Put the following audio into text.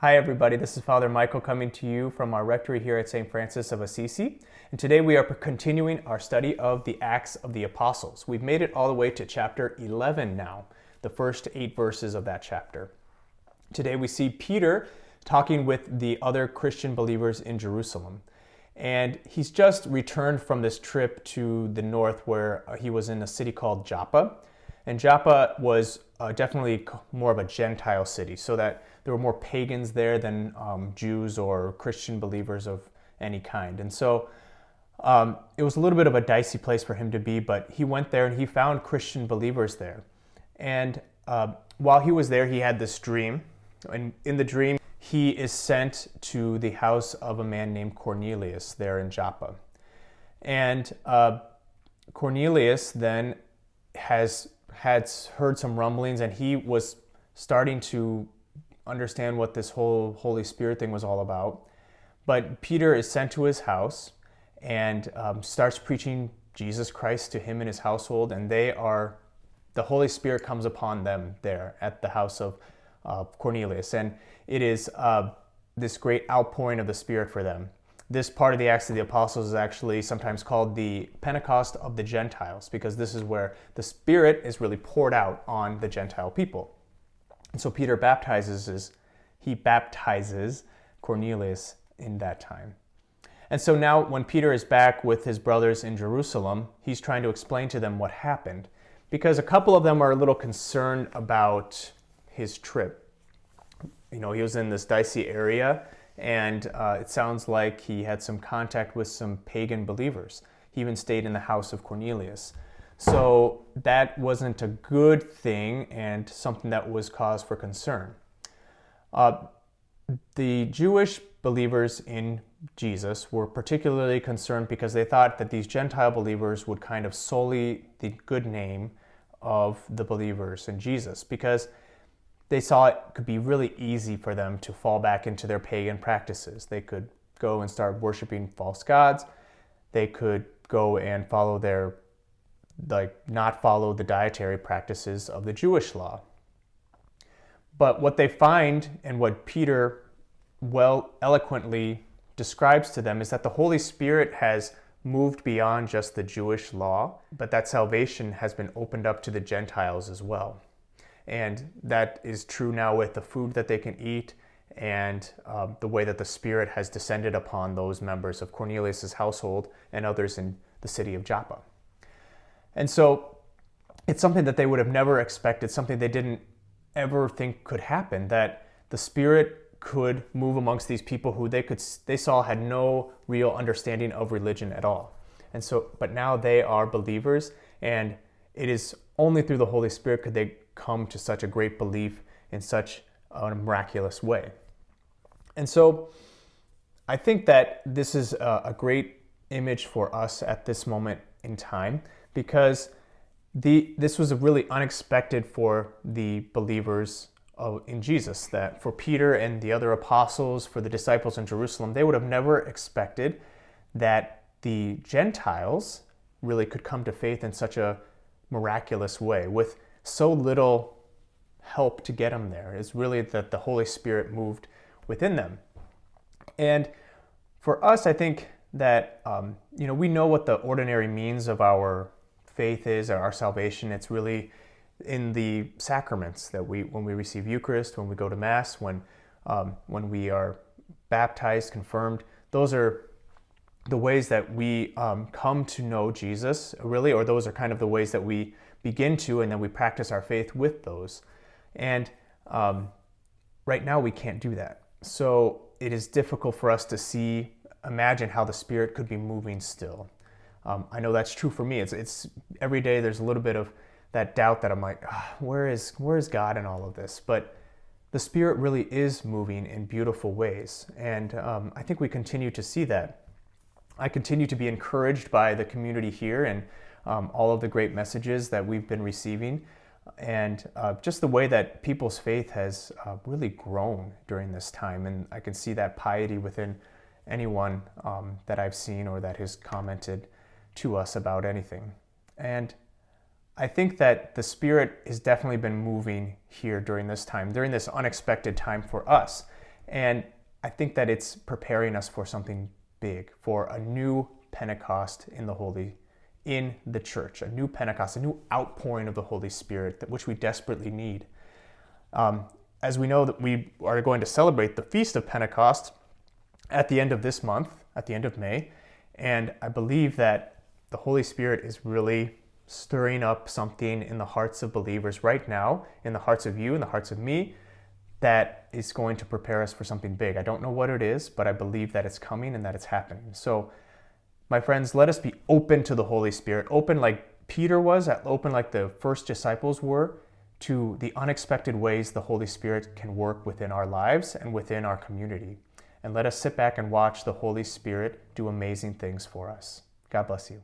Hi everybody, this is Father Michael coming to you from our rectory here at St. Francis of Assisi. And today we are continuing our study of the Acts of the Apostles. We've made it all the way to chapter 11 now, the first 8 verses of that chapter. Today we see Peter talking with the other Christian believers in Jerusalem. And he's just returned from this trip to the north where he was in a city called Joppa. And Joppa was definitely more of a Gentile city, so that there were more pagans there than Jews or Christian believers of any kind. And so it was a little bit of a dicey place for him to be, but he went there and he found Christian believers there. And while he was there, he had this dream. And in the dream, he is sent to the house of a man named Cornelius there in Joppa. And Cornelius then had heard some rumblings, and he was starting to understand what this whole Holy Spirit thing was all about. But Peter is sent to his house and starts preaching Jesus Christ to him and his household, and the Holy Spirit comes upon them there at the house of Cornelius, and it is this great outpouring of the Spirit for them. This part of the Acts of the Apostles is actually sometimes called the Pentecost of the Gentiles, because this is where the Spirit is really poured out on the Gentile people. And so Peter baptizes Cornelius in that time. And so now when Peter is back with his brothers in Jerusalem, he's trying to explain to them what happened, because a couple of them are a little concerned about his trip. You know, he was in this dicey area, and it sounds like he had some contact with some pagan believers. He even stayed in the house of Cornelius. So that wasn't a good thing and something that was cause for concern. The Jewish believers in Jesus were particularly concerned because they thought that these Gentile believers would kind of sully the good name of the believers in Jesus, because they saw it could be really easy for them to fall back into their pagan practices. They could go and start worshiping false gods. They could go and not follow the dietary practices of the Jewish law. But what they find, and what Peter eloquently describes to them, is that the Holy Spirit has moved beyond just the Jewish law, but that salvation has been opened up to the Gentiles as well. And that is true now with the food that they can eat, and the way that the Spirit has descended upon those members of Cornelius' household and others in the city of Joppa. And so it's something that they would have never expected, something they didn't ever think could happen, that the Spirit could move amongst these people who they saw had no real understanding of religion at all. And so, but now they are believers, and it is only through the Holy Spirit could they come to such a great belief in such a miraculous way. And so I think that this is a great image for us at this moment in time, because this was really unexpected for the believers in Jesus, that for Peter and the other apostles, for the disciples in Jerusalem, they would have never expected that the Gentiles really could come to faith in such a miraculous way with so little help to get them there. It's really that the Holy Spirit moved within them. And for us, I think that we know what the ordinary means of our faith is, or our salvation. It's really in the sacraments that when we receive Eucharist, when we go to Mass, when we are baptized, confirmed. Those are the ways that we come to know Jesus, really, or those are kind of the ways that we begin to, and then we practice our faith with those. And right now we can't do that. So it is difficult for us to imagine how the Spirit could be moving still. I know that's true for me. It's every day there's a little bit of that doubt that I'm like, where is God in all of this? But the Spirit really is moving in beautiful ways. And I think we continue to see that. I continue to be encouraged by the community here and all of the great messages that we've been receiving, and just the way that people's faith has really grown during this time. And I can see that piety within anyone that I've seen or that has commented to us about anything. And I think that the Spirit has definitely been moving here during this time, during this unexpected time for us. And I think that it's preparing us for something big, for a new Pentecost in the church, a new Pentecost, a new outpouring of the Holy Spirit, which we desperately need. As we know that we are going to celebrate the Feast of Pentecost at the end of this month, at the end of May, and I believe that the Holy Spirit is really stirring up something in the hearts of believers right now, in the hearts of you, in the hearts of me, that is going to prepare us for something big. I don't know what it is, but I believe that it's coming and that it's happening. So, my friends, let us be open to the Holy Spirit, open like Peter was, open like the first disciples were, to the unexpected ways the Holy Spirit can work within our lives and within our community. And let us sit back and watch the Holy Spirit do amazing things for us. God bless you.